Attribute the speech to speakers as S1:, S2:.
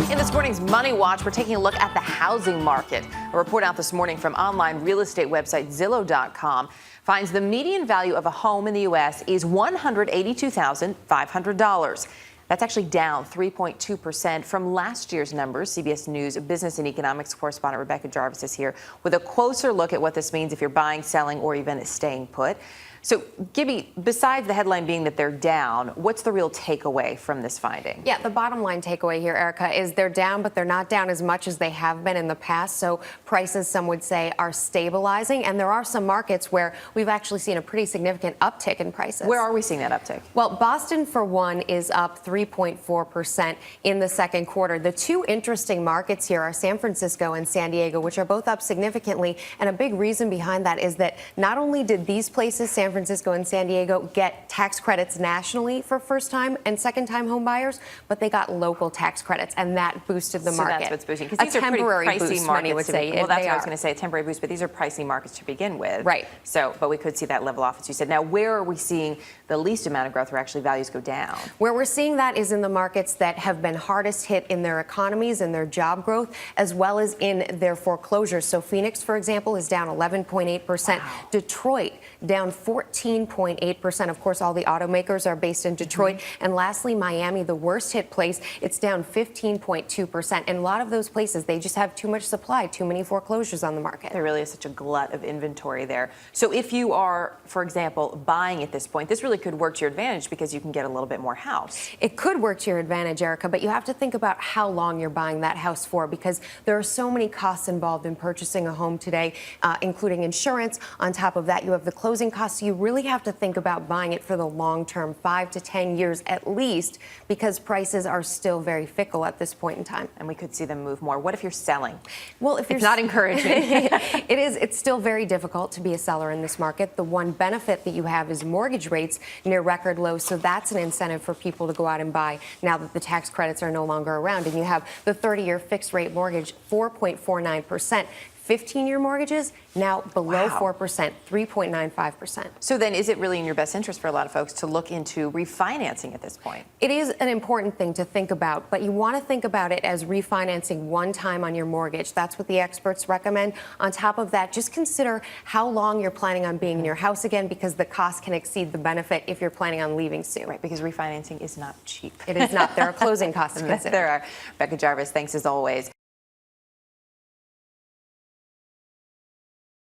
S1: In this morning's Money Watch, we're taking a look at the housing market. A report out this morning from online real estate website Zillow.com finds the median value of a home in the U.S. is $182,500. That's actually down 3.2% from last year's numbers. CBS News business and economics correspondent Rebecca Jarvis is here with a closer look at what this means if you're buying, selling, or even staying put. So, Gibby, besides the headline being that they're down, what's the real takeaway from this finding?
S2: Yeah, the bottom line takeaway here, Erica, is they're down, but they're not down as much as they have been in the past. So prices, some would say, are stabilizing. And there are some markets where we've actually seen a pretty significant uptick in prices.
S1: Where are we seeing that uptick?
S2: Well, Boston, for one, is up 3.4% in the second quarter. The two interesting markets here are San Francisco and San Diego, which are both up significantly. And a big reason behind that is that not only did these places, San Francisco and San Diego, get tax credits nationally for first-time and second-time home buyers, but they got local tax credits, and that boosted the market.
S1: So that's what's boosting.
S2: A temporary boost, many would say.
S1: Well, that's what I was going to say, a temporary boost, but these are pricey markets to begin with.
S2: Right.
S1: So, but we could see that level off, as you said. Now, where are we seeing the least amount of growth where actually values go down?
S2: Where we're seeing that is in the markets that have been hardest hit in their economies and their job growth, as well as in their foreclosures. So Phoenix, for example, is down 11.8%. Wow. Detroit down 14.8%. Of course, all the automakers are based in Detroit. And lastly, Miami, the worst hit place, it's down 15.2%. And a lot of those places, they just have too much supply, too many foreclosures on the market.
S1: There really is such a glut of inventory there. So if you are, for example, buying at this point, this really could work to your advantage because you can get a little bit more house.
S2: It could work to your advantage, Erica, but you have to think about how long you're buying that house for, because there are so many costs involved in purchasing a home today, including insurance. On top of that, you have the closing costs. You really have to think about buying it for the long term, 5 to 10 years at least, because prices are still very fickle at this point in time.
S1: And we could see them move more. What if you're selling?
S2: Well, if
S1: it's not encouraging.
S2: It's still very difficult to be a seller in this market. The one benefit that you have is mortgage rates near record lows, so that's an incentive for people to go out and buy now that the tax credits are no longer around. And you have the 30-year fixed rate mortgage, 4.49%. 15-year mortgages now below 4%, 3.95%.
S1: So then is it really in your best interest for a lot of folks to look into refinancing at this point?
S2: It is an important thing to think about, but you want to think about it as refinancing one time on your mortgage. That's what the experts recommend. On top of that, just consider how long you're planning on being in your house again, because the cost can exceed the benefit if you're planning on leaving soon.
S1: Right, because refinancing is not cheap.
S2: It is not. There are closing costs to consider.
S1: There are. Rebecca Jarvis, thanks as always.